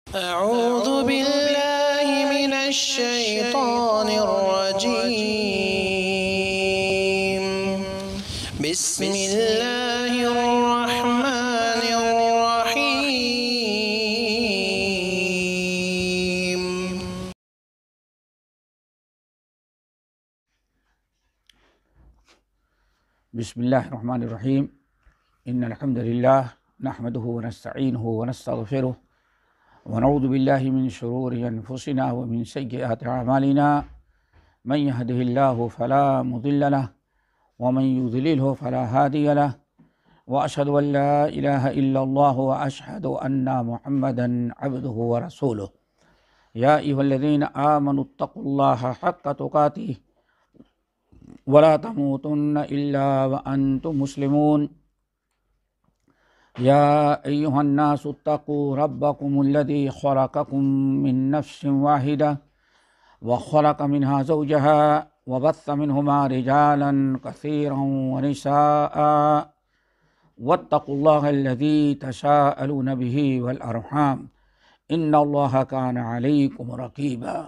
أعوذ بالله من الشيطان الرجيم. بسم الله الرحمن الرحيم. بسم الله الرحمن الرحيم. إن الحمد لله نحمده ونستعينه ونستغفره ونعوذ بالله من شرور أنفسنا ومن سيئات أعمالنا. من يهده الله فلا مضل له ومن يضلله فلا هادي له وأشهد أن لا إله إلا الله وأشهد أن محمدا عبده ورسوله. يا أيها الذين آمنوا اتقوا الله حق تقاته ولا تموتن إلا وأنتم مسلمون. يا أيها الناس اتقوا ربكم الذي خلقكم من نفس واحدة وخلق منها زوجها وبث منهما رجالا كثيرا ونساء واتقوا الله الذي تساءلون به والأرحام إن الله كان عليكم رقيبا.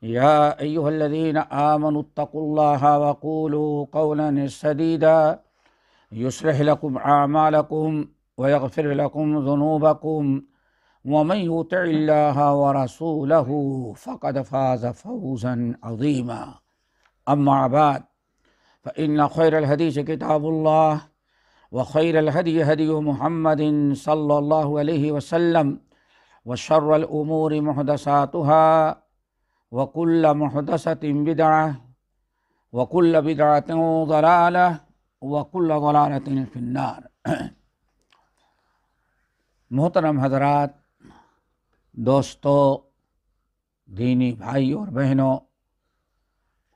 يا أيها الذين آمنوا اتقوا الله وقولوا قولا سديدا يصلح لكم أعمالكم ويغفر لكم ذنوبكم ومن يطع الله ورسوله فقد فاز فوزا عظيما. أما بعد فإن خير الحديث كتاب الله وخير الهدي هدي محمد صلى الله عليه وسلم وشر الأمور محدثاتها وكل محدثة بدعة وكل بدعة ضلالة وكل ضلالة في النار. محترم حضرات، دوستو، دینی بھائی اور بہنوں،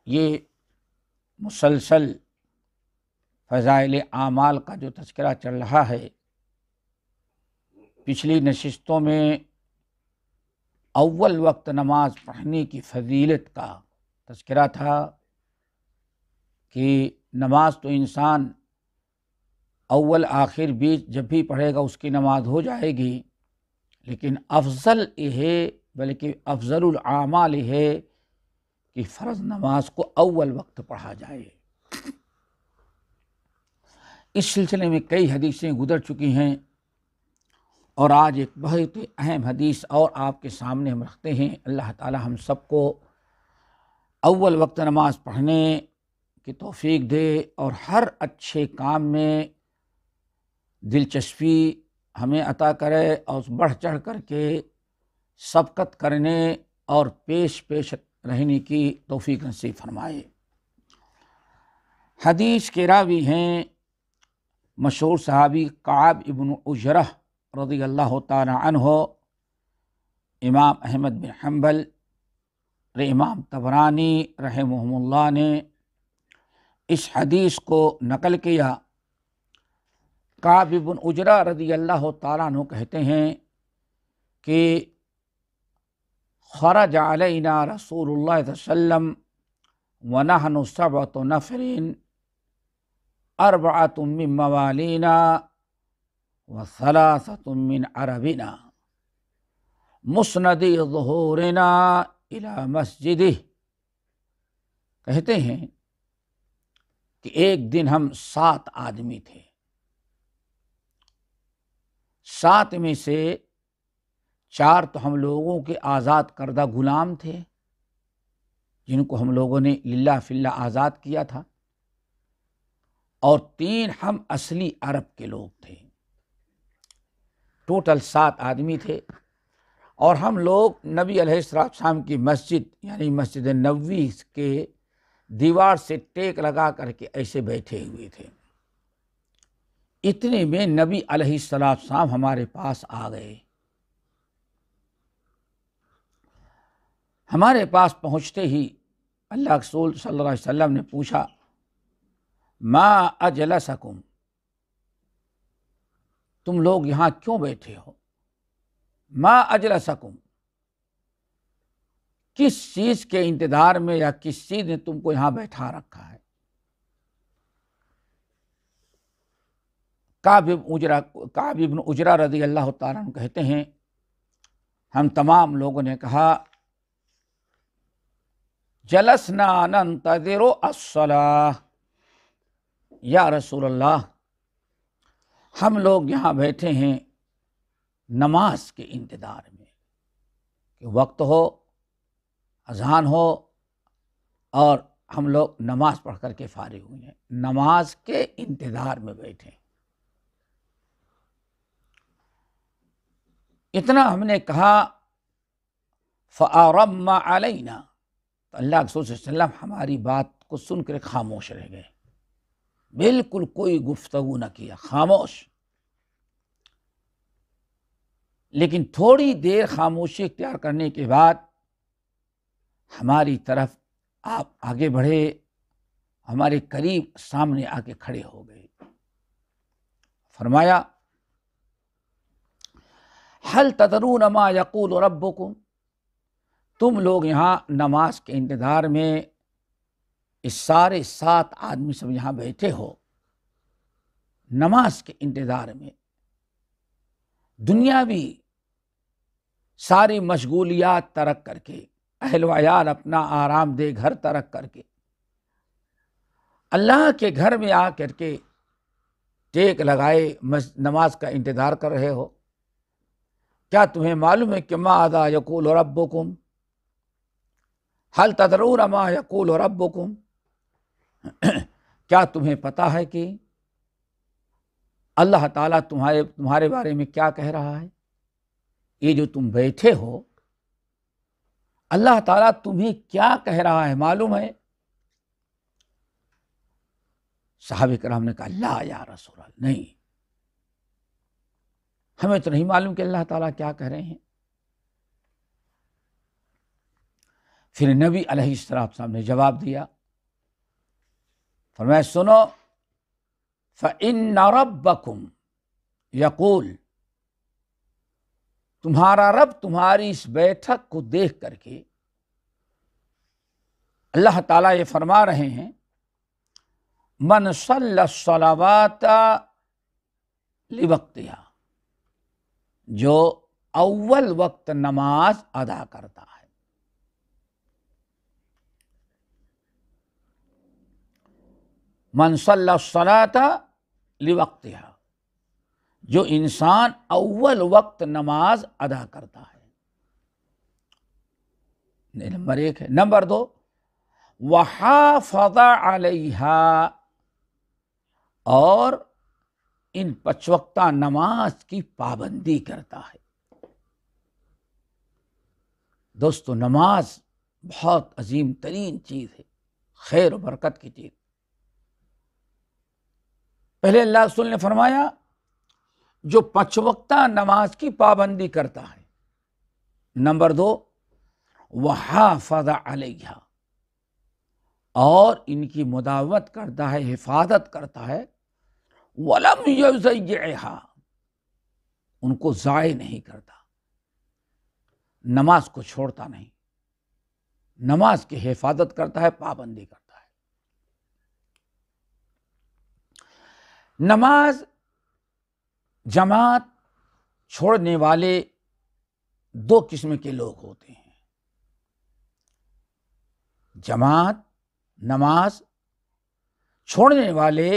یہ مسلسل فضائل اعمال کا جو تذکرہ چل رہا ہے، پچھلی نشستوں میں اول وقت نماز پڑھنے کی فضیلت کا تذکرہ تھا کہ نماز تو انسان اول آخر بیچ جب بھی پڑھے گا اس کی نماز ہو جائے گی، لیکن افضل یہ ہے، بلکہ افضل الاعمال یہ ہے کہ فرض نماز کو اول وقت پڑھا جائے۔ اس سلسلے میں کئی حدیثیں گزر چکی ہیں، اور آج ایک بہت اہم حدیث اور آپ کے سامنے ہم رکھتے ہیں۔ اللہ تعالی ہم سب کو اول وقت نماز پڑھنے کی توفیق دے اور ہر اچھے کام میں دلچسپی ہمیں عطا کرے، اور بڑھ چڑھ کر کے سبقت کرنے اور پیش رہنے کی توفیق نصیب فرمائے۔ حدیث کے راوی ہیں مشہور صحابی کعب ابن عجرہ رضی اللہ تعالی عنہ۔ امام احمد بن حنبل اور امام طبرانی رحمہم اللہ نے اس حدیث کو نقل کیا۔ کعب بن عجرہ رضی اللہ تعالیٰ عنہ کہتے ہیں کہ خرج علینا رسول اللہ صلی اللہ علیہ وسلم ونحن 7 نفر 4 من موالینا و3 من عربنا مسند ظہورنا الی مسجدہ۔ کہتے ہیں کہ ایک دن ہم 7 آدمی تھے، 7 میں سے 4 تو ہم لوگوں کے آزاد کردہ غلام تھے جن کو ہم لوگوں نے للہ فی اللہ آزاد کیا تھا، اور 3 ہم اصلی عرب کے لوگ تھے۔ ٹوٹل 7 آدمی تھے، اور ہم لوگ نبی علیہ السلام کی مسجد یعنی مسجد نبوی کے دیوار سے ٹیک لگا کر کے ایسے بیٹھے ہوئے تھے۔ اتنے میں نبی علیہ السلام ہمارے پاس آ گئے۔ ہمارے پاس پہنچتے ہی اللہ رسول صلی اللہ علیہ وسلم نے پوچھا، ما اجلسکم، تم لوگ یہاں کیوں بیٹھے ہو؟ ما اجلسکم، کس چیز کے انتظار میں یا کس چیز نے تم کو یہاں بیٹھا رکھا ہے؟ کعب بن عجرہ رضی اللہ تعالیٰ عنہ کہتے ہیں ہم تمام لوگوں نے کہا جلسنا ننتظر الصلاۃ، یا رسول اللہ ہم لوگ یہاں بیٹھے ہیں نماز کے انتظار میں کہ وقت ہو، اذان ہو اور ہم لوگ نماز پڑھ کر کے فارغ ہوئے ہیں، نماز کے انتظار میں بیٹھے ہیں۔ اتنا ہم نے کہا فَأَرَمَّ عَلَيْنَا، تو اللہ کے رسول صلی اللہ علیہ وسلم ہماری بات کو سن کر خاموش رہ گئے، بالکل کوئی گفتگو نہ کیا، خاموش۔ لیکن تھوڑی دیر خاموشی اختیار کرنے کے بعد ہماری طرف آپ آگے بڑھے، ہمارے قریب سامنے آ کے کھڑے ہو گئے، فرمایا هل تدرون ما یقول ربکم، تم لوگ یہاں نماز کے انتظار میں اس سارے 7 آدمی سب یہاں بیٹھے ہو نماز کے انتظار میں، دنیاوی ساری مشغولیات ترک کر کے، اہل و عیال اپنا آرام دہ گھر ترک کر کے اللہ کے گھر میں آ کر کے ٹیک لگائے نماز کا انتظار کر رہے ہو، کیا تمہیں معلوم ہے کہ ماذا یقول ربکم، هل تدرون ما یقول ربکم، کیا تمہیں پتا ہے کہ اللہ تعالیٰ تمہارے بارے میں کیا کہہ رہا ہے؟ یہ جو تم بیٹھے ہو اللہ تعالیٰ تمہیں کیا کہہ رہا ہے معلوم ہے؟ صحابہ کرام نے کہا لا یا رسول اللہ، نہیں، ہمیں تو نہیں معلوم کہ اللہ تعالیٰ کیا کہہ رہے ہیں۔ پھر نبی علیہ السلام نے جواب دیا، فرمایا سنو فَإِنَّ رَبَّكُمْ یقول، تمہارا رب تمہاری اس بیٹھک کو دیکھ کر کے اللہ تعالیٰ یہ فرما رہے ہیں من صلی الصلوات لوقتها، جو اول وقت نماز ادا کرتا ہے، من صلی الصلاۃ لوقتها، جو انسان اول وقت نماز ادا کرتا ہے، نمبر 1 ہے۔ نمبر 2 وحافظ علیہا، اور ان 5 وقتہ نماز کی پابندی کرتا ہے۔ دوستو نماز بہت عظیم ترین چیز ہے، خیر و برکت کی چیز۔ پہلے اللہ رسول نے فرمایا جو 5 وقتہ نماز کی پابندی کرتا ہے، نمبر 2 وحافظ علیہا، اور ان کی مداوت کرتا ہے، حفاظت کرتا ہے، ولم یضیعھا، ان کو ضائع نہیں کرتا، نماز کو چھوڑتا نہیں، نماز کی حفاظت کرتا ہے، پابندی کرتا ہے۔ نماز جماعت چھوڑنے والے 2 قسم کے لوگ ہوتے ہیں، جماعت نماز چھوڑنے والے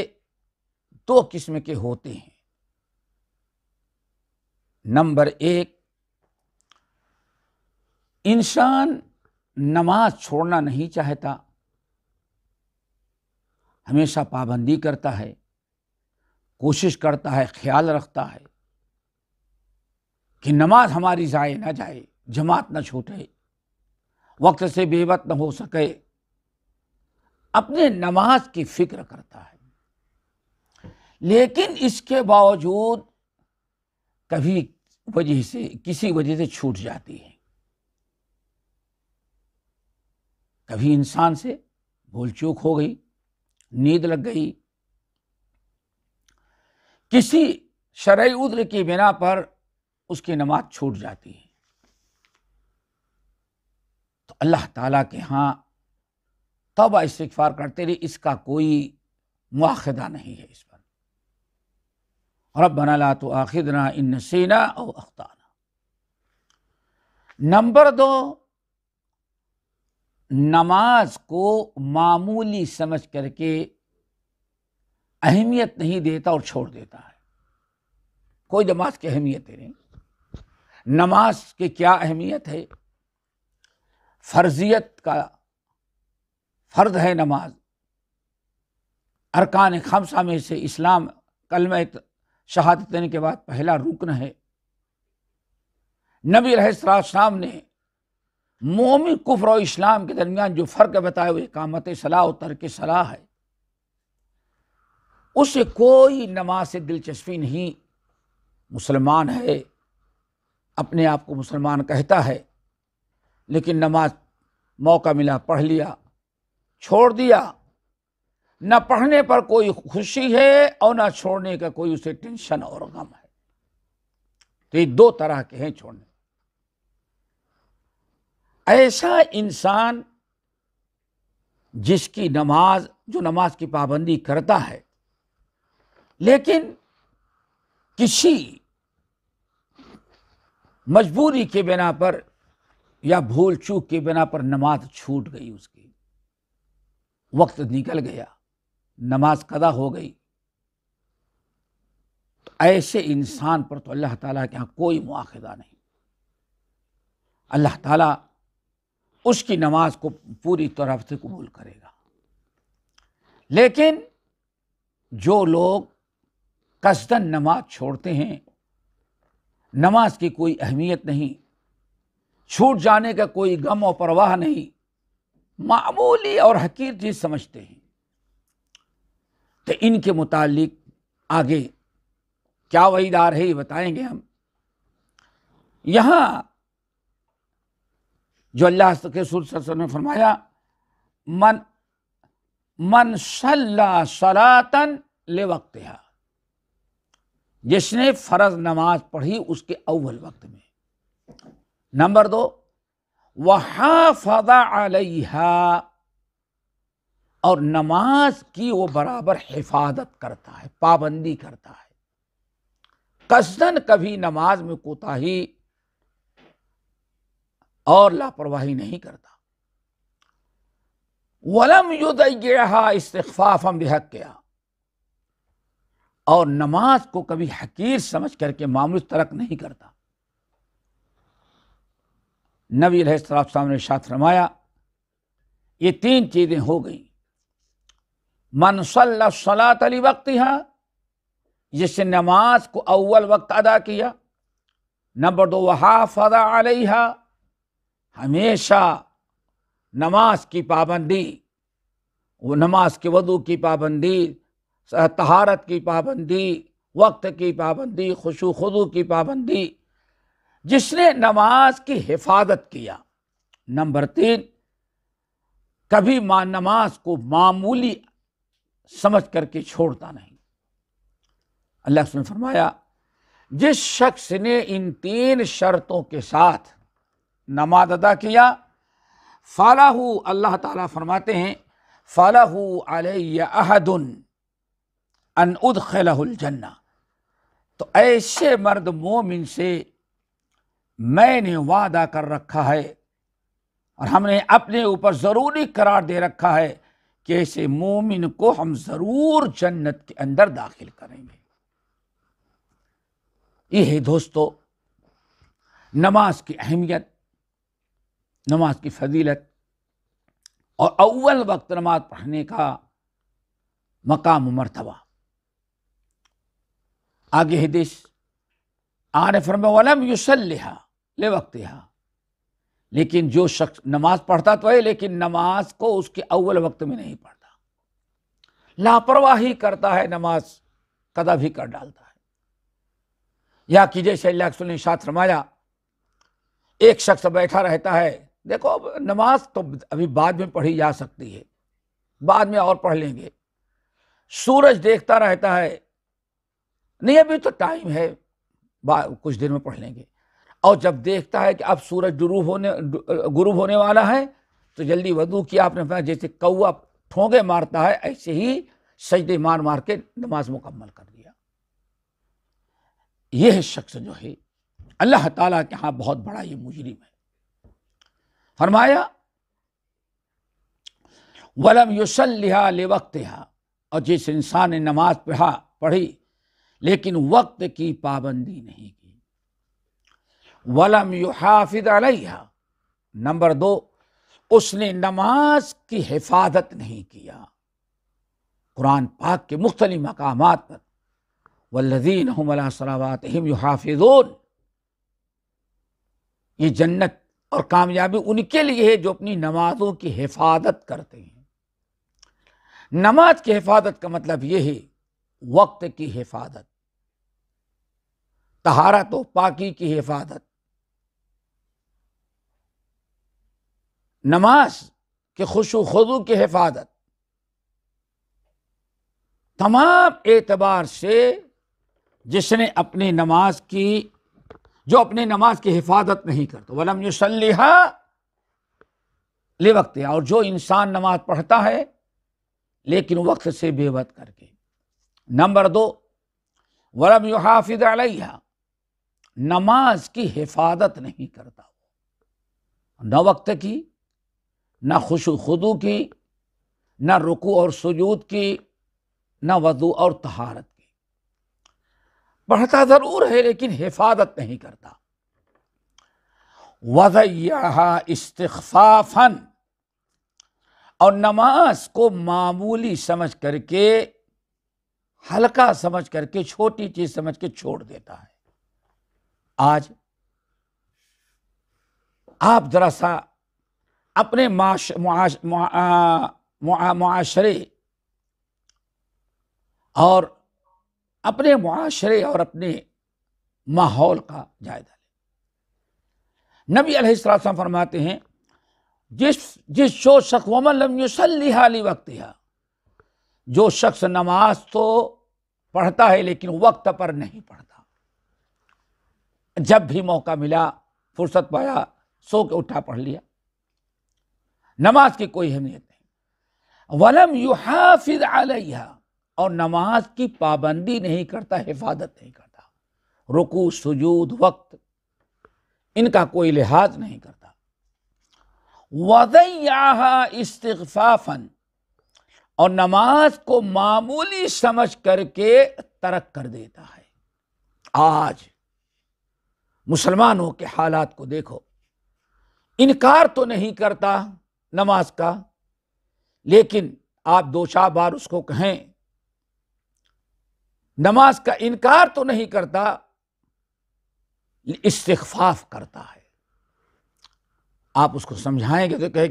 2 قسم کے ہوتے ہیں۔ نمبر 1، انسان نماز چھوڑنا نہیں چاہتا، ہمیشہ پابندی کرتا ہے، کوشش کرتا ہے، خیال رکھتا ہے کہ نماز ہماری ضائع نہ جائے، جماعت نہ چھوٹے، وقت سے بے وقت نہ ہو سکے، اپنے نماز کی فکر کرتا ہے، لیکن اس کے باوجود کبھی کسی وجہ سے چھوٹ جاتی ہے، کبھی انسان سے بھول چوک ہو گئی، نیند لگ گئی، کسی شرعی عذر کی بنا پر اس کی نماز چھوٹ جاتی ہے، تو اللہ تعالیٰ کے ہاں توبہ استغفار کرتے رہے، اس کا کوئی مواخذہ نہیں ہے اس پر۔ ربنا لا تؤاخذنا ان نسینا او اخطانا۔ نمبر 2، نماز کو معمولی سمجھ کر کے اہمیت نہیں دیتا اور چھوڑ دیتا ہے۔ کوئی نماز کی اہمیت ہی نہیں۔ نماز کی کیا اہمیت ہے؟ فرضیت کا فرض ہے نماز، ارکان خمسہ میں سے اسلام کلمہ شہادتین کے بعد پہلا رکن ہے۔ نبی علیہ السلام نے مومن کفر و اسلام کے درمیان جو فرق بتایا وہ اقامت صلاح و ترک صلاح ہے۔ اسے کوئی نماز سے دلچسپی نہیں، مسلمان ہے، اپنے آپ کو مسلمان کہتا ہے، لیکن نماز موقع ملا پڑھ لیا، چھوڑ دیا، نہ پڑھنے پر کوئی خوشی ہے اور نہ چھوڑنے کا کوئی اسے ٹینشن اور غم ہے۔ تو یہ دو طرح کے ہیں چھوڑنے۔ ایسا انسان جس کی نماز، جو نماز کی پابندی کرتا ہے لیکن کسی مجبوری کے بنا پر یا بھول چوک کے بنا پر نماز چھوٹ گئی، اس کی وقت نکل گیا، نماز قضا ہو گئی، تو ایسے انسان پر تو اللہ تعالیٰ کے ہاں کوئی مواخذہ نہیں۔ اللہ تعالیٰ اس کی نماز کو پوری طرح سے قبول کرے گا۔ لیکن جو لوگ قصداً نماز چھوڑتے ہیں، نماز کی کوئی اہمیت نہیں، چھوٹ جانے کا کوئی غم و پرواہ نہیں، معمولی اور حقیر چیز سمجھتے ہیں، تو ان کے متعلق آگے کیا وعید آ رہی بتائیں گے ہم۔ یہاں جو اللہ کے رسول صلی اللہ علیہ وسلم نے فرمایا، من صلی صلاۃ لوقتہا، جس نے فرض نماز پڑھی اس کے اول وقت میں۔ نمبر 2، وحافظ علیہا، اور نماز کی وہ برابر حفاظت کرتا ہے، پابندی کرتا ہے، قصداً کبھی نماز میں کوتاہی اور لاپرواہی نہیں کرتا۔ وَلَمْ يُضَيِّعْهَا اسْتِخْفَافًا بِحَقِّهَا، اور نماز کو کبھی حقیر سمجھ کر کے معمولی ترک نہیں کرتا۔ نبی علیہ السلام نے ارشاد فرمایا، یہ 3 چیزیں ہو گئیں۔ من صلی الصلاۃ لوقتہا، جس نے نماز کو اول وقت ادا کیا۔ نمبر 2، وحافظ علیہا، ہمیشہ نماز کی پابندی، وہ نماز کے وضو کی پابندی، طہارت کی پابندی، وقت کی پابندی، خشوع خضوع کی پابندی، جس نے نماز کی حفاظت کیا۔ نمبر 3، کبھی نماز کو معمولی سمجھ کر کے چھوڑتا نہیں۔ اللہ نے فرمایا، جس شخص نے ان 3 شرطوں کے ساتھ نماز ادا کیا، فَلَهُ، اللہ تعالیٰ فرماتے ہیں، فَلَهُ عَلَيَّ أَحَدٌ أَنْ أُدْخِلَهُ الْجَنَّةَ، تو ایسے مرد مومن سے میں نے وعدہ کر رکھا ہے اور ہم نے اپنے اوپر ضروری قرار دے رکھا ہے کہ ایسے مومن کو ہم ضرور جنت کے اندر داخل کریں گے۔ یہ ہے دوستو نماز کی اہمیت، نماز کی فضیلت اور اول وقت نماز پڑھنے کا مقام و مرتبہ۔ آگے حدیث آنے فرمایا، وَلَمْ يُصَلِّهَا لِوَقْتِهَا، لیکن جو شخص نماز پڑھتا تو ہے لیکن نماز کو اس کے اول وقت میں نہیں پڑھتا، لاپرواہی کرتا ہے، نماز قضا بھی کر ڈالتا ہے۔ یا کہ جیسے اللہ کے رسول نے ارشاد فرمایا، ایک شخص بیٹھا رہتا ہے، دیکھو نماز تو ابھی بعد میں پڑھی جا سکتی ہے، بعد میں اور پڑھ لیں گے، سورج دیکھتا رہتا ہے، نہیں ابھی تو ٹائم ہے، کچھ دیر میں پڑھ لیں گے، اور جب دیکھتا ہے کہ اب سورج غروب ہونے والا ہے تو جلدی وضو کیا، آپ نے جیسے کوا ٹھونگے مارتا ہے ایسے ہی سجدے مار مار کے نماز مکمل کر دیا۔ یہ شخص جو ہے اللہ تعالیٰ کے ہاں بہت بڑا یہ مجرم ہے۔ فرمایا وَلَمْ يُصَلِّهَا لِوَقْتِهَا، اور جس انسان نے نماز پڑھی لیکن وقت کی پابندی نہیں کی. وَلَمْ يُحَافِظْ عَلَيْهَا، نمبر 2، اس نے نماز کی حفاظت نہیں کیا. قرآن پاک کے مختلف مقامات پر وَالَّذِينَ هُمْ عَلَىٰ صَلَوَاتِهِمْ يُحَافِظُونَ، یہ جنت اور کامیابی ان کے لیے ہے جو اپنی نمازوں کی حفاظت کرتے ہیں. نماز کی حفاظت کا مطلب یہ ہے وقت کی حفاظت، طہارت و پاکی کی حفاظت، نماز کے خشوع و خضوع کی حفاظت. تمام اعتبار سے جس نے اپنی نماز کی، جو اپنی نماز کی حفاظت نہیں کرتا، وَلَمْ يُصَلِّهَا لِوَقْتِهَا، اور جو انسان نماز پڑھتا ہے لیکن وقت سے بے وقت کر کے. نمبر 2، وَلَمْ يُحَافِظْ عَلَيْهَا، نماز کی حفاظت نہیں کرتا، نہ وقت کی، نہ خشوع خضوع کی، نہ رکوع اور سجود کی، نہ وضو اور طہارت کی. پڑھتا ضرور ہے لیکن حفاظت نہیں کرتا. وَضَيَّعَهَا اسْتِخْفَافًا، اور نماز کو معمولی سمجھ کر کے، ہلکا سمجھ کر کے، چھوٹی چیز سمجھ کے چھوڑ دیتا ہے. آج آپ ذرا سا اپنے معاشرے اور اپنے ماحول کا جائزہ لیں. نبی علیہ السلام فرماتے ہیں جس شخص وَمَن لَمْ يُصَلِّهَا لِوَقْتِهَا، جو شخص نماز تو پڑھتا ہے لیکن وقت پر نہیں پڑھتا، جب بھی موقع ملا، فرصت پایا، سو کے اٹھا پڑھ لیا، نماز کی کوئی اہمیت نہیں. وَلَمْ يُحَافِظْ عَلَيْهَا، اور نماز کی پابندی نہیں کرتا، حفاظت نہیں کرتا، رکوع سجود وقت ان کا کوئی لحاظ نہیں کرتا. وَضَيَّعَهَا اسْتِخْفَافًا، اور نماز کو معمولی سمجھ کر کے ترک کر دیتا ہے. آج مسلمانوں کے حالات کو دیکھو، انکار تو نہیں کرتا نماز کا، لیکن آپ دو چار بار اس کو کہیں، نماز کا انکار تو نہیں کرتا، استخفاف کرتا ہے. آپ اس کو سمجھائیں گے تو کہے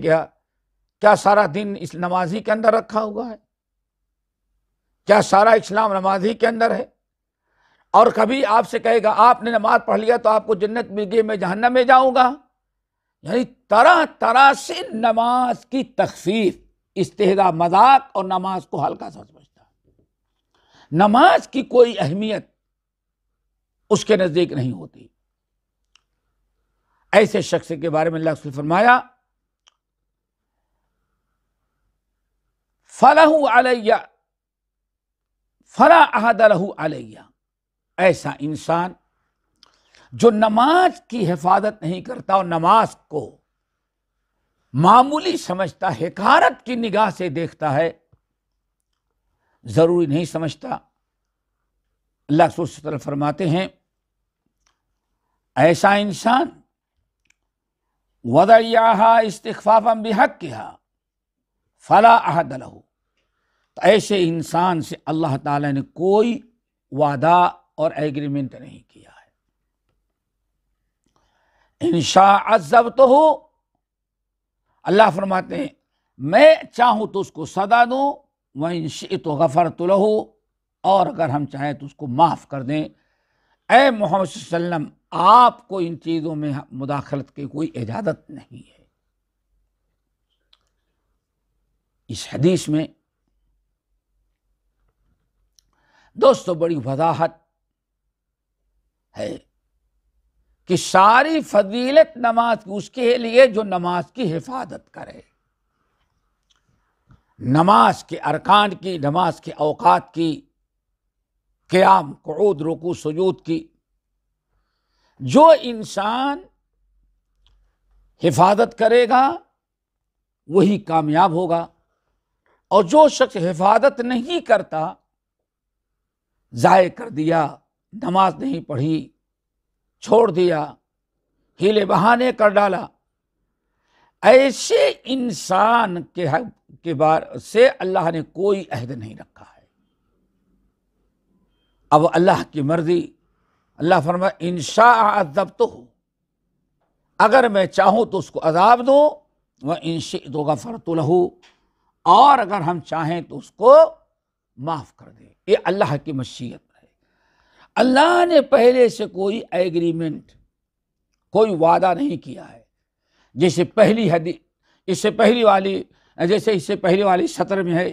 کیا سارا دن اس نمازی کے اندر رکھا ہوا ہے؟ کیا سارا اسلام نمازی کے اندر ہے؟ اور کبھی آپ سے کہے گا آپ نے نماز پڑھ لیا تو آپ کو جنت مل گئی، میں جہنم میں جاؤں گا. یعنی طرح طرح سے نماز کی تخفیف، استہزاء، مذاق، اور نماز کو ہلکا سمجھتا ہے. نماز کی کوئی اہمیت اس کے نزدیک نہیں ہوتی. ایسے شخص کے بارے میں اللہ نے فرمایا فَلَهُ عَلَيَّ فَلَا أَحَدَ لَهُ عَلَيَّ، ایسا انسان جو نماز کی حفاظت نہیں کرتا اور نماز کو معمولی سمجھتا، حقارت کی نگاہ سے دیکھتا ہے، ضروری نہیں سمجھتا. اللہ صلی اللہ علیہ وسلم فرماتے ہیں ایسا انسان وَضَيَّعَهَا اسْتِخْفَافًا بِحَقِّهَا فَلَا أَحَدَ لَهُ، تو ایسے انسان سے اللہ تعالی نے کوئی وعدہ اور ایگریمنٹ نہیں کیا ہے. ان شاء عذبتہ، اللہ فرماتے ہیں میں چاہوں تو اس کو سزا دوں، وَإِن شِئْتُ غَفَرْتُ لَهُ، اور اگر ہم چاہیں تو اس کو معاف کر دیں. اے محمد صلی اللہ علیہ وسلم، آپ کو ان چیزوں میں مداخلت کی کوئی اجازت نہیں ہے. اس حدیث میں دوستو بڑی وضاحت ہے کہ ساری فضیلت نماز کی اس کے لیے جو نماز کی حفاظت کرے، نماز کے ارکان کی، نماز کے اوقات کی، قیام، قعود، رکوع، سجود کی. جو انسان حفاظت کرے گا وہی کامیاب ہوگا، اور جو شخص حفاظت نہیں کرتا، ضائع کر دیا، نماز نہیں پڑھی، چھوڑ دیا، ہیلے بہانے کر ڈالا، ایسے انسان کے بارے سے اللہ نے کوئی عہد نہیں رکھا ہے۔ اب اللہ کی مرضی، اللہ فرمائے ان شاء عذبتہ، اگر میں چاہوں تو اس کو عذاب دوں، وَإِن شِئْتُ غَفَرْتُ لَهُ، اور اگر ہم چاہیں تو اس کو معاف کر دیں۔ یہ اللہ کی مشیت ہے۔ اللہ نے پہلے سے کوئی ایگریمنٹ، کوئی وعدہ نہیں کیا ہے۔ جیسے پہلی حدیث، اس سے پہلی والی سطر میں ہے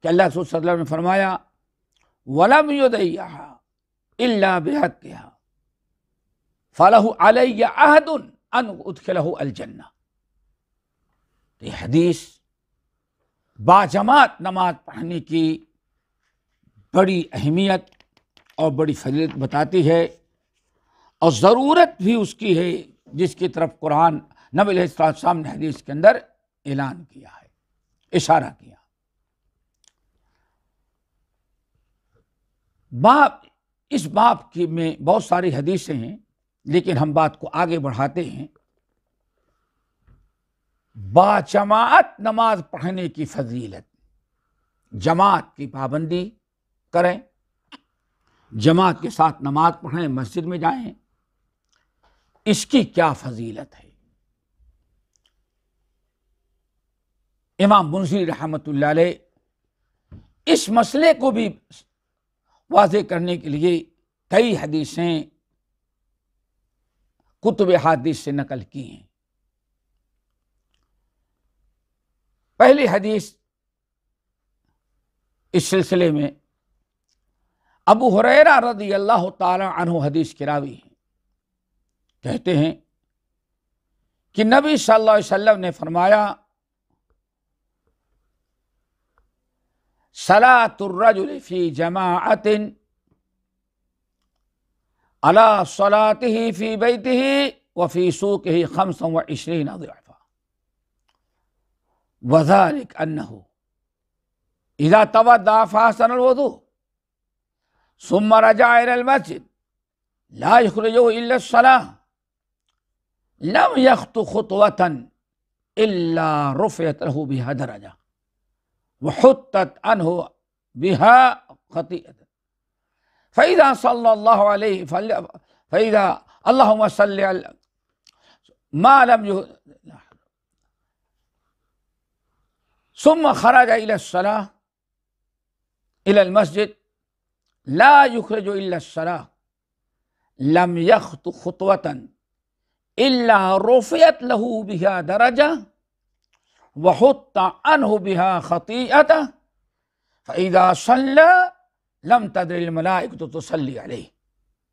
کہ اللہ رسول صلی اللہ علیہ وسلم نے فرمایا وَلَمْ يُضَيِّعْهَا إِلَّا بِحَقِّهَا فَلَهُ عَلَيَّ عَهْدٌ أَنْ أُدْخِلَهُ الْجَنَّةَ۔ یہ حدیث باجماعت نماز پڑھنے کی بڑی اہمیت اور بڑی فضیلت بتاتی ہے، اور ضرورت بھی اس کی ہے جس کی طرف قرآن نبی علیہ السلام نے حدیث کے اندر اعلان کیا ہے، اشارہ کیا۔ اس باب کی میں بہت ساری حدیثیں ہیں، لیکن ہم بات کو آگے بڑھاتے ہیں۔ باجماعت نماز پڑھنے کی فضیلت، جماعت کی پابندی کریں، جماعت کے ساتھ نماز پڑھیں، مسجد میں جائیں، اس کی کیا فضیلت ہے۔ امام منذری رحمۃ اللہ علیہ اس مسئلے کو بھی واضح کرنے کے لیے کئی حدیثیں کتب حدیث سے نقل کی ہیں۔ پہلی حدیث اس سلسلے میں ابو ہریرہ رضی اللہ تعالی عنہ حدیث کے راوی ہیں، کہتے ہیں کہ نبی صلی اللہ علیہ وسلم نے فرمایا صلاۃ الرجل فی جماعۃ علی صلاتہ فی بیتہ وفی سوقہ 25 ضعفا، وذلك انہ اذا توضأ فاحسن الوضوء ثم رجع الى المسجد لا يخرجه الا الصلاة لم يخط خطوة الا رفعت له بها درجة وحطت عنه بها خطيئة فإذا صلى الله عليه فإذا اللهم صل على ما لم ثم خرج إلى الصلاة إلى المسجد لا يخرج إلا الصلاة لم يخط خطوة إلا رفعت له بها درجة وحط عنه بها خطيئة فإذا صلى لم تدر الملائكة تصلي عليه۔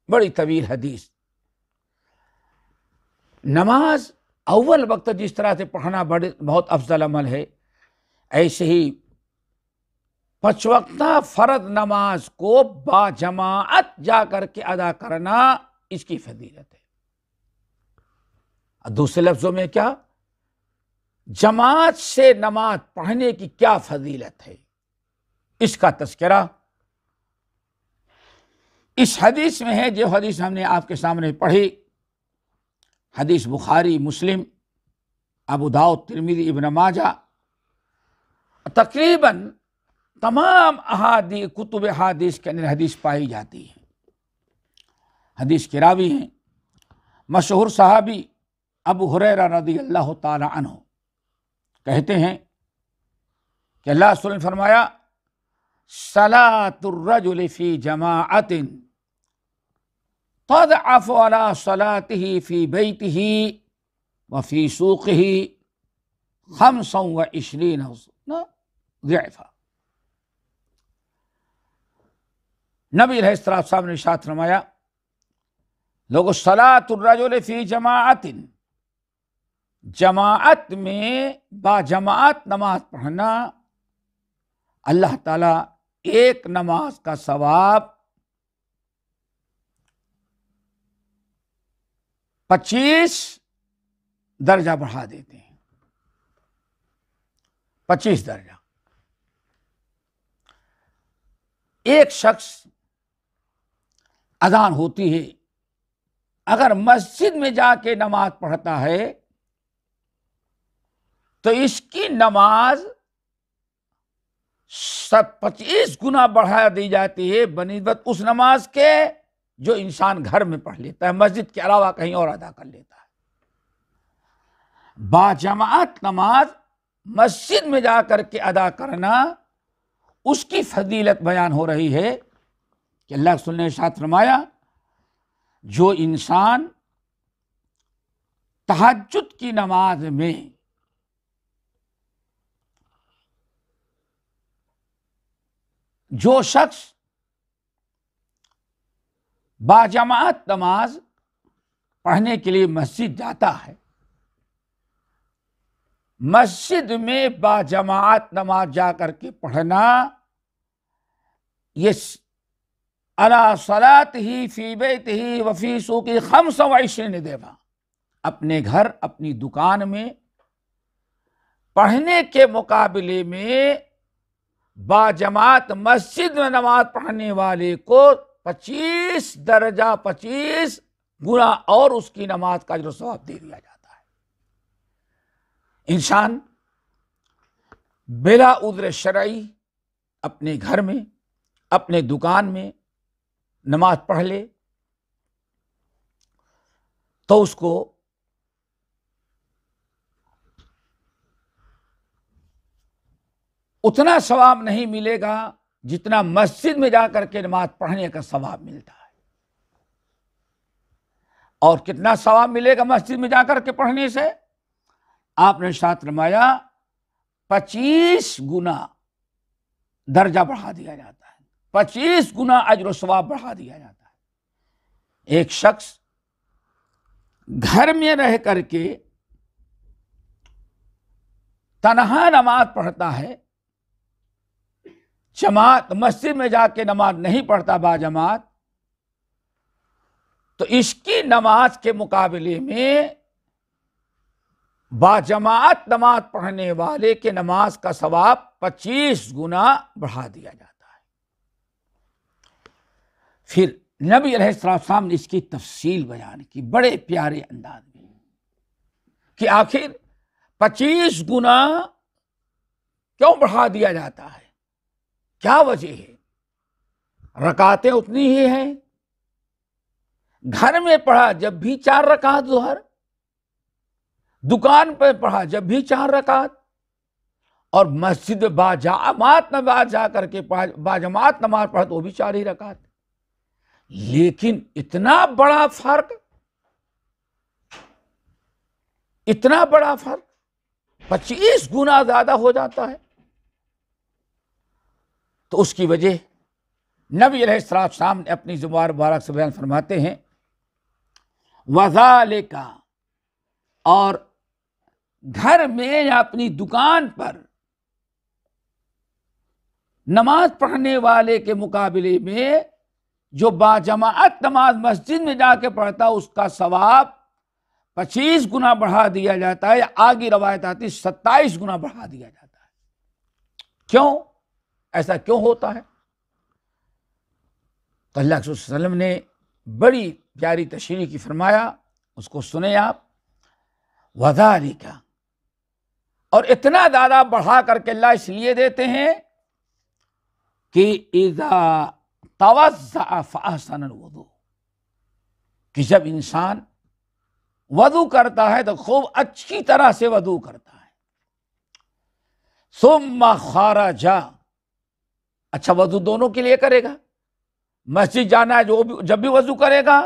بڑی طویل حدیث۔ نماز اول وقت جس طرح سے پڑھنا بہت افضل عمل ہے، ایسے ہی 5 وقتہ فرض نماز کو باجماعت جا کر کے ادا کرنا، اس کی فضیلت ہے۔ دوسرے لفظوں میں کیا، جماعت سے نماز پڑھنے کی کیا فضیلت ہے، اس کا تذکرہ اس حدیث میں ہے، جو حدیث ہم نے آپ کے سامنے پڑھی، حدیث بخاری، مسلم، ابو داؤد، ترمذی، ابن ماجہ، تقریباً تمام کتب حدیث کے اندر حدیث پائی جاتی ہے۔ حدیث کے راوی ہیں مشہور صحابی ابو ہریرہ رضی اللہ تعالی عنہ، کہتے ہیں کہ اللہ رسول نے فرمایا صلاۃ الرجل فی جماعۃ تضعف علی صلاتہ فی بیتہ وفی سوقہ 25 ضعفا۔ نبی علیہ السلام نے ارشاد فرمایا لوگو صلاۃ الرجل فی جماعت، جماعت میں باجماعت نماز پڑھنا، اللہ تعالی ایک نماز کا ثواب 25 درجہ بڑھا دیتے ہیں، 25 درجہ۔ ایک شخص اذان ہوتی ہے، اگر مسجد میں جا کے نماز پڑھتا ہے تو اس کی نماز 25 گنا بڑھا دی جاتی ہے بنسبت اس نماز کے جو انسان گھر میں پڑھ لیتا ہے، مسجد کے علاوہ کہیں اور ادا کر لیتا ہے۔ باجماعت نماز مسجد میں جا کر کے ادا کرنا، اس کی فضیلت بیان ہو رہی ہے کہ اللہ کے رسول نے ارشاد فرمایا، جو انسان تہجد کی نماز میں جو شخص باجماعت نماز پڑھنے کے لیے مسجد جاتا ہے، مسجد میں باجماعت نماز جا کر کے پڑھنا، یہ علی صلاتہ فی بیتہ وفی سوقہ 25 دیوا، اپنے گھر اپنی دکان میں پڑھنے کے مقابلے میں باجماعت مسجد میں نماز پڑھنے والے کو 25 درجہ 25 گنا اور اس کی نماز کا اجر و ثواب دے دیا جاتا ہے۔ انسان بلا عذر شرعی اپنے گھر میں اپنے دکان میں نماز پڑھ لے تو اس کو اتنا ثواب نہیں ملے گا جتنا مسجد میں جا کر کے نماز پڑھنے کا ثواب ملتا ہے۔ اور کتنا ثواب ملے گا مسجد میں جا کر کے پڑھنے سے؟ آپ نے ارشاد فرمایا 25 گنا درجہ بڑھا دیا جاتا ہے، 25 گنا اجر و ثواب بڑھا دیا جاتا ہے۔ ایک شخص گھر میں رہ کر کے تنہا نماز پڑھتا ہے، جماعت مسجد میں جا کے نماز نہیں پڑھتا باجماعت، تو اس کی نماز کے مقابلے میں باجماعت نماز پڑھنے والے کے نماز کا ثواب 25 گنا بڑھا دیا جاتا ہے۔ پھر نبی علیہ السلام نے اس کی تفصیل بیان کی بڑے پیارے انداز میں کہ آخر 25 گنا کیوں بڑھا دیا جاتا ہے، کیا وجہ ہے؟ رکعتیں اتنی ہی ہیں، گھر میں پڑھا جب بھی 4 رکعت ظہر، دکان پہ پڑھا جب بھی 4 رکعت، اور مسجد باجماعت نماز جا کر کے باجماعت نماز پڑھا تو وہ بھی 4 ہی رکعت۔ لیکن اتنا بڑا فرق، اتنا بڑا فرق 25 گنا زیادہ ہو جاتا ہے، تو اس کی وجہ نبی علیہ السلام نے اپنی زبان مبارک سے بیان فرماتے ہیں، وَذَلِكَ، اور گھر میں یا اپنی دکان پر نماز پڑھنے والے کے مقابلے میں جو باجماعت نماز مسجد میں جا کے پڑھتا اس کا ثواب 25 گنا بڑھا دیا جاتا ہے، یا آگے روایت آتی 27 گنا بڑھا دیا جاتا ہے۔ کیوں ایسا کیوں ہوتا ہے؟ تو اللہ کے رسول صلی اللہ علیہ وسلم نے بڑی پیاری تشریح کی فرمایا، اس کو سنیں آپ۔ وَذَلِكَ، اور اتنا زیادہ بڑھا کر کے اللہ اس لیے دیتے ہیں کہ اذا توضأ فأحسن الوضوء، کہ جب انسان وضو کرتا ہے تو خوب اچھی طرح سے وضو کرتا ہے، ثم خرج، اچھا وضو دونوں کے لیے کرے گا، مسجد جانا ہے جب بھی وضو کرے گا،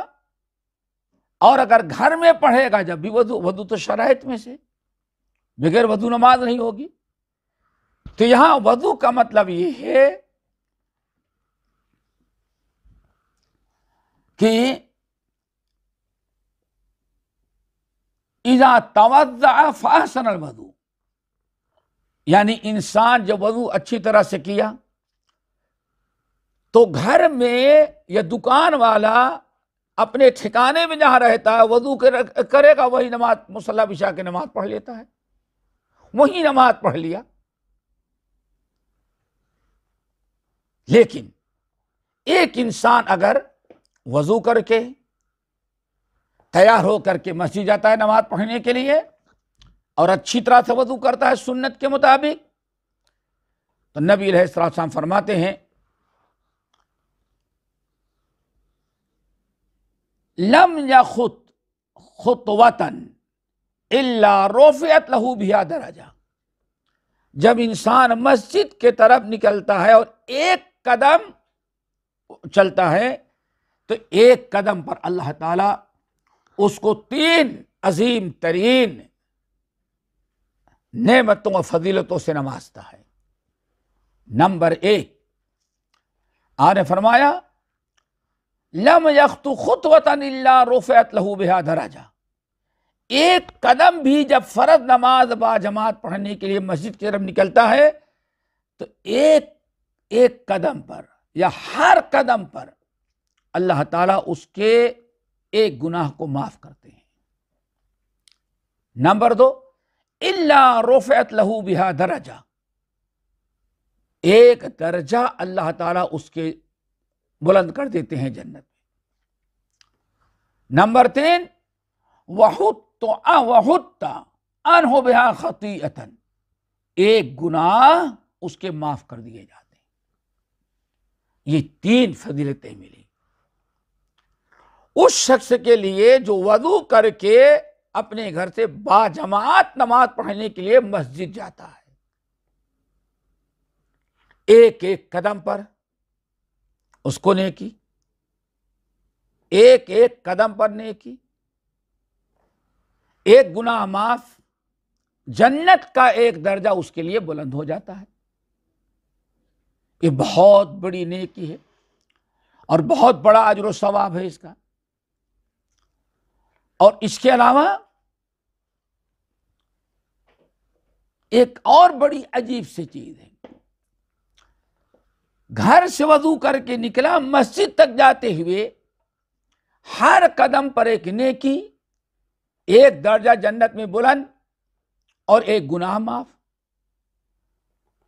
اور اگر گھر میں پڑھے گا جب بھی وضو تو شرائط میں سے، بغیر وضو نماز نہیں ہوگی۔ تو یہاں وضو کا مطلب یہ ہے کہ اذا توضأ فاحسن الوضوء، یعنی انسان جب وضو اچھی طرح سے کیا تو گھر میں یا دکان والا اپنے ٹھکانے میں جہاں رہتا ہے وضو کرے گا، وہی نماز مصلی عشاء کی نماز پڑھ لیتا ہے، وہی نماز پڑھ لیا۔ لیکن ایک انسان اگر وضو کر کے تیار ہو کر کے مسجد جاتا ہے نماز پڑھنے کے لیے اور اچھی طرح سے وضو کرتا ہے سنت کے مطابق، تو نبی علیہ السلام فرماتے ہیں لم یخط خطوۃ الا رفعت لہ بہا درجہ۔ جب انسان مسجد کے طرف نکلتا ہے اور ایک قدم چلتا ہے تو ایک قدم پر اللہ تعالی اس کو 3 عظیم ترین نعمتوں اور فضیلتوں سے نوازتا ہے۔ نمبر 1، آپ نے فرمایا لم یخط خطوۃ الا رفعت لہ بہا درجہ، ایک قدم بھی جب فرض نماز با جماعت پڑھنے کے لیے مسجد کی طرف نکلتا ہے تو ایک قدم پر یا ہر قدم پر اللہ تعالیٰ اس کے ایک گناہ کو معاف کرتے ہیں۔ نمبر 2، الا رفعت لہ بہا درجہ، ایک درجہ اللہ تعالیٰ اس کے بلند کر دیتے ہیں جنت میں۔ نمبر 3، وحط عنہ بہا خطیئۃ، ایک گناہ اس کے معاف کر دیے جاتے ہیں۔ یہ 3 فضیلتیں ملی اس شخص کے لیے جو وضو کر کے اپنے گھر سے باجماعت نماز پڑھنے کے لیے مسجد جاتا ہے۔ ایک ایک قدم پر اس کو نیکی، ایک ایک قدم پر نیکی، ایک گناہ معاف، جنت کا ایک درجہ اس کے لیے بلند ہو جاتا ہے۔ یہ بہت بڑی نیکی ہے اور بہت بڑا اجر و ثواب ہے اس کا۔ اور اس کے علاوہ ایک اور بڑی عجیب سی چیز ہے، گھر سے وضو کر کے نکلا، مسجد تک جاتے ہوئے ہر قدم پر ایک نیکی، ایک درجہ جنت میں بلند اور ایک گناہ معاف،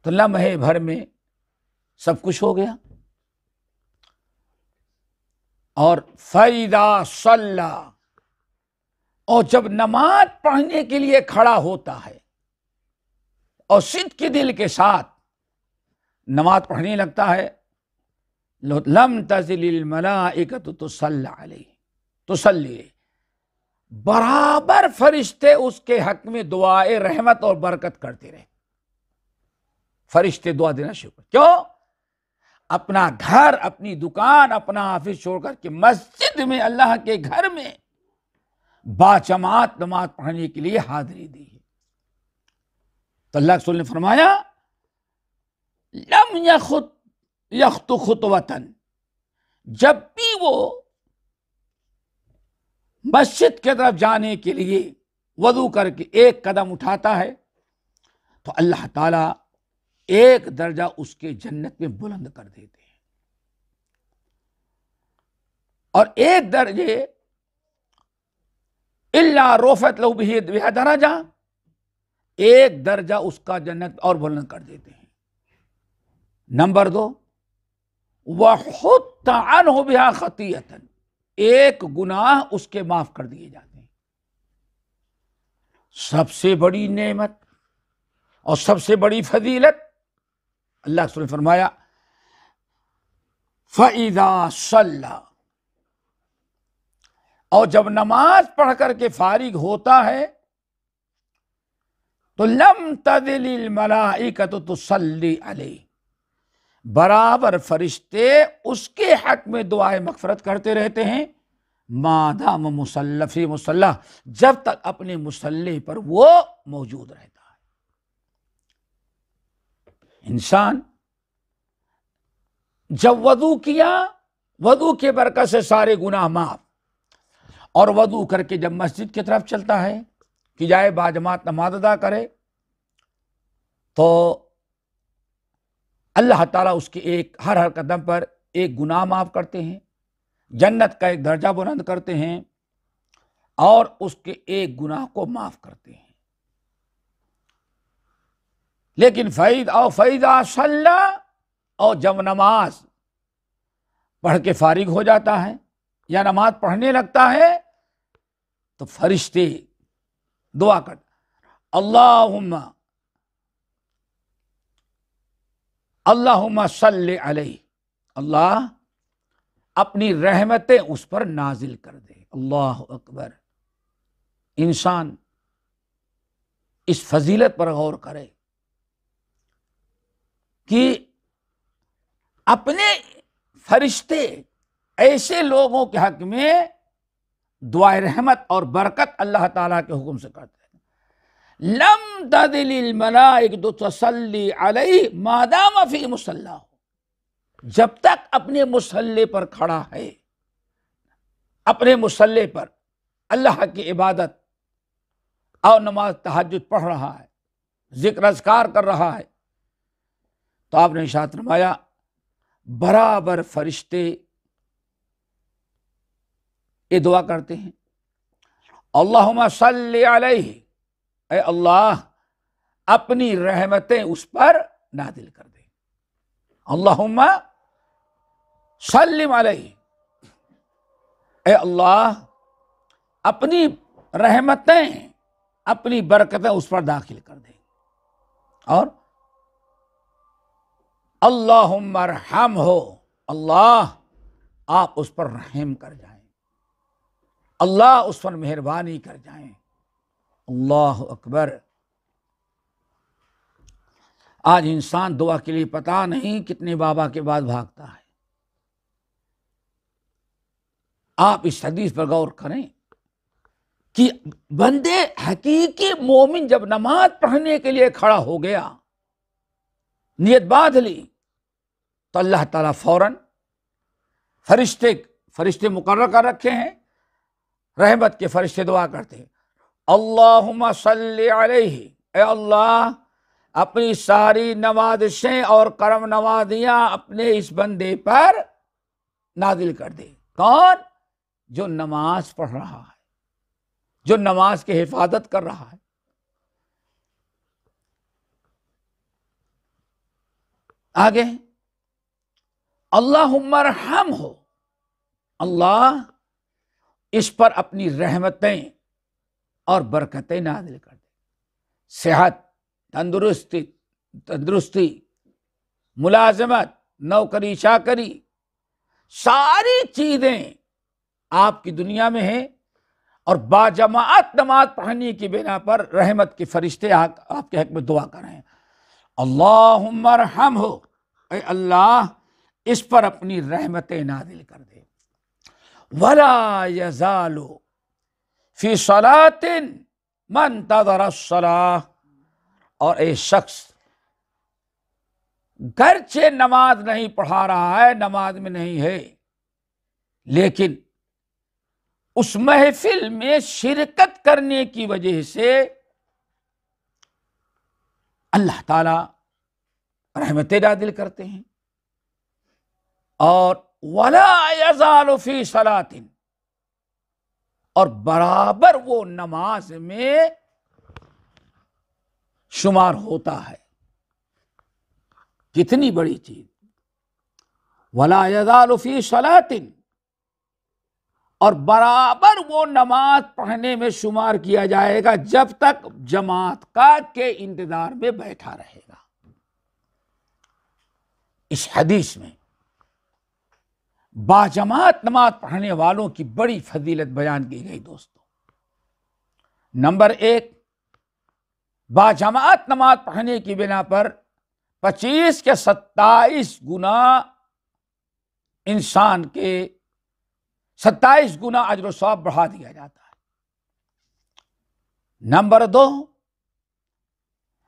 تو لمحے بھر میں سب کچھ ہو گیا۔ اور فَإِذَا صَلَّى، اور جب نماز پڑھنے کے لیے کھڑا ہوتا ہے اور صدق کے دل کے ساتھ نماز پڑھنے لگتا ہے، لم تزل الملائکۃ تصلی علیہ، برابر فرشتے اس کے حق میں دعائے رحمت اور برکت کرتے رہے۔ فرشتے دعا دینا شروع، کیوں؟ اپنا گھر، اپنی دکان، اپنا آفس چھوڑ کر کے مسجد میں، اللہ کے گھر میں باجماعت نماز پڑھنے کے لیے حاضری دی ہے۔ تو اللہ کے رسول نے فرمایا لم یخط خطوۃ، جب بھی وہ مسجد کی طرف جانے کے لیے وضو کر کے ایک قدم اٹھاتا ہے تو اللہ تعالیٰ ایک درجہ اس کے جنت میں بلند کر دیتے ہیں، اور ایک درجے الا رفعت لہ بہا درجہ، ایک درجہ اس کا جنت اور بلند کر دیتے ہیں۔ نمبر 2، وحط عنہ بہا خطیئۃ، ایک گناہ اس کے معاف کر دیے جاتے ہیں۔ سب سے بڑی نعمت اور سب سے بڑی فضیلت، اللہ کے رسول نے فرمایا فَإِذَا صَلَّى، اور جب نماز پڑھ کر کے فارغ ہوتا ہے تو لم تزل الملائکۃ تصلی علیہ، برابر فرشتے اس کے حق میں دعائے مغفرت کرتے رہتے ہیں، ما دام مصلی فی مصلی، جب تک اپنے مصلی پر وہ موجود رہتا ہے۔ انسان جب وضو کیا، وضو کے برکت سے سارے گناہ معاف، اور وضو کر کے جب مسجد کی طرف چلتا ہے کہ جائے باجماعت نماز ادا کرے، تو اللہ تعالیٰ اس کے ہر قدم پر ایک گناہ معاف کرتے ہیں، جنت کا ایک درجہ بلند کرتے ہیں اور اس کے ایک گناہ کو معاف کرتے ہیں۔ لیکن فَإِذَا صَلَّى، اور جب نماز پڑھ کے فارغ ہو جاتا ہے یا نماز پڑھنے لگتا ہے تو فرشتے دعا کرتے، اللہم صلی علیہ، اللہ اپنی رحمتیں اس پر نازل کر دے۔ اللہ اکبر۔ انسان اس فضیلت پر غور کرے کہ اپنے فرشتے ایسے لوگوں کے حق میں دعائے رحمت اور برکت اللہ تعالیٰ کے حکم سے کرتے ہیں۔ لم تزل الملائکۃ تصلی علیہ ما دام فی مصلیہ، جب تک اپنے مصلی پر کھڑا ہے، اپنے مصلی پر اللہ کی عبادت اور نماز تہجد پڑھ رہا ہے، ذکر اذکار کر رہا ہے، تو آپ نے ارشاد فرمایا برابر فرشتے یہ دعا کرتے ہیں، اللہم صلی علیہ، اے اللہ اپنی رحمتیں اس پر نازل کر دے۔ اللہم صلی علیہ، اے اللہ اپنی رحمتیں، اپنی برکتیں اس پر داخل کر دے، اور اللہم ارحمہ، اللہ آپ اس پر رحم کر جائیں، اللہ اس پر مہربانی کر جائیں۔ اللہ اکبر۔ آج انسان دعا کے لیے پتہ نہیں کتنے بابا کے بعد بھاگتا ہے۔ آپ اس حدیث پر غور کریں کہ بندے حقیقی مومن جب نماز پڑھنے کے لیے کھڑا ہو گیا، نیت باندھ لی، تو اللہ تعالیٰ فوراً فرشتے مقرر کر رکھے ہیں، رحمت کے فرشتے دعا کرتے ہیں، اللہم صلی علیہ، اے اللہ اپنی ساری نوازشیں اور کرم نوازیاں اپنے اس بندے پر نازل کر دے۔ کون؟ جو نماز پڑھ رہا ہے، جو نماز کی حفاظت کر رہا ہے۔ آگے اللہم ارحمہ، اللہ اس پر اپنی رحمتیں اور برکتیں نازل کر دے۔ صحت، تندرستی، ملازمت، نوکری چاکری، ساری چیزیں آپ کی دنیا میں ہیں، اور باجماعت نماز پڑھنے کی بنا پر رحمت کے فرشتے آپ کے حق میں دعا کر رہے ہیں، اللہم ارحمہ، اے اللہ اس پر اپنی رحمتیں نازل کر دے۔ وَلَا يَزَالُ فِي صَلَاةٍ مَنْ انتظر الصَّلَاةَ، اور اے شخص گرچہ نماز نہیں پڑھا رہا ہے، نماز میں نہیں ہے، لیکن اس محفل میں شرکت کرنے کی وجہ سے اللہ تعالی رحمتیں نازل کرتے ہیں۔ اور وَلَا يَزَالُ فِي صَلَاةٍ، اور برابر وہ نماز میں شمار ہوتا ہے۔ کتنی بڑی چیز، وَلَا يَزَالُ فِي صَلَاةٍ، اور برابر وہ نماز پڑھنے میں شمار کیا جائے گا جب تک جماعت کا کے انتظار میں بیٹھا رہے گا۔ اس حدیث میں باجماعت نماز پڑھنے والوں کی بڑی فضیلت بیان کی گئی دوستو۔ نمبر 1، باجماعت نماز پڑھنے کی بنا پر 25 کے 27 گنا انسان کے 27 گنا اجر و ثواب بڑھا دیا جاتا ہے۔ نمبر 2،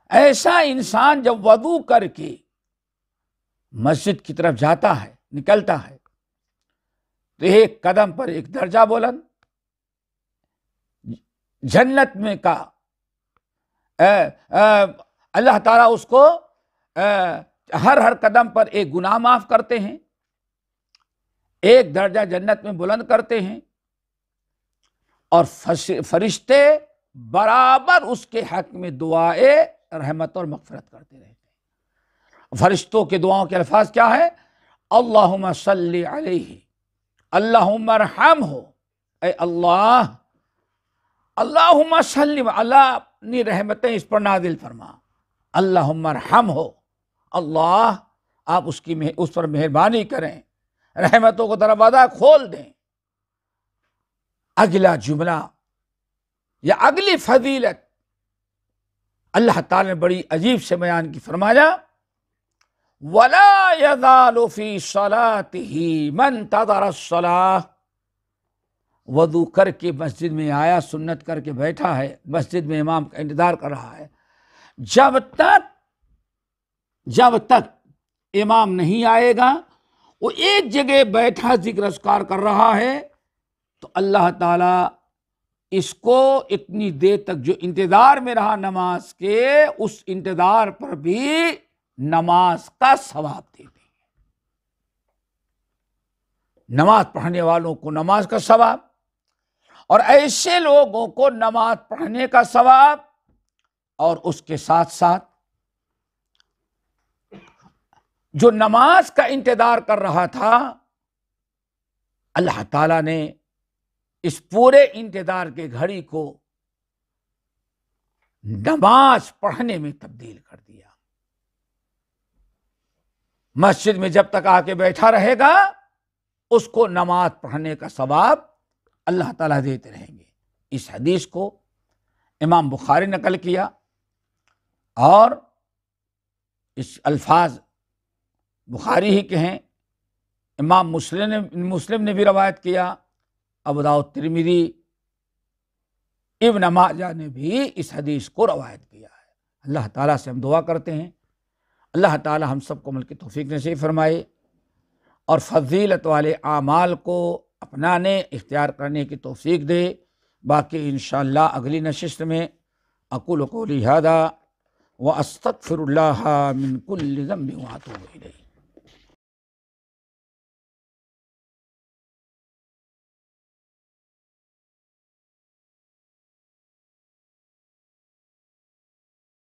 ایسا انسان جب وضو کر کے مسجد کی طرف جاتا ہے، نکلتا ہے، تو ایک قدم پر ایک درجہ بلند جنت میں کا اللہ تعالیٰ اس کو ہر قدم پر ایک گناہ معاف کرتے ہیں۔ ایک درجہ جنت میں بلند کرتے ہیں، اور فرشتے برابر اس کے حق میں دعائے رحمت اور مغفرت کرتے رہتے ہیں۔ فرشتوں کے دعاؤں کے الفاظ کیا ہے؟ اللہم صلی علیہ، اللہم ارحمہ، اے اللہ، اللہم صلی، اللہ اپنی رحمتیں اس پر نازل فرما، اللہم ارحمہ، اللہ آپ اس پر مہربانی کریں، رحمتوں کو دروازہ کھول دیں۔ اگلا جملہ یا اگلی فضیلت اللہ تعالی نے بڑی عجیب سے بیان کی، فرمایا وَلَا يَزَالُ فِي صَلَاتِهِ مَنْ انْتَظَرَ الصَّلَاةَ، وضو کر کے مسجد میں آیا، سنت کر کے بیٹھا ہے، مسجد میں امام کا انتظار کر رہا ہے، جب تک امام نہیں آئے گا وہ ایک جگہ بیٹھا ذکر اذکار کر رہا ہے، تو اللہ تعالیٰ اس کو اتنی دیر تک جو انتظار میں رہا نماز کے، اس انتظار پر بھی نماز کا ثواب دیتے ہیں۔ نماز پڑھنے والوں کو نماز کا ثواب، اور ایسے لوگوں کو نماز پڑھنے کا ثواب، اور اس کے ساتھ ساتھ جو نماز کا انتظار کر رہا تھا، اللہ تعالیٰ نے اس پورے انتظار کے گھڑی کو نماز پڑھنے میں تبدیل کر دیا۔ مسجد میں جب تک آ کے بیٹھا رہے گا، اس کو نماز پڑھنے کا ثواب اللہ تعالیٰ دیتے رہیں گے۔ اس حدیث کو امام بخاری نقل کیا، اور اس الفاظ بخاری ہی کے ہیں، امام مسلم نے بھی روایت کیا، ابو داؤد، ترمذی، ابن ماجہ نے بھی اس حدیث کو روایت کیا ہے۔ اللہ تعالیٰ سے ہم دعا کرتے ہیں اللہ تعالیٰ ہم سب کو عمل کی توفیق نصیب فرمائے، اور فضیلت والے اعمال کو اپنانے اختیار کرنے کی توفیق دے۔ باقی انشاءاللہ اگلی نشست میں اقول قولی ھذا واستغفر اللہ من کل ذنب واتوب الیہ۔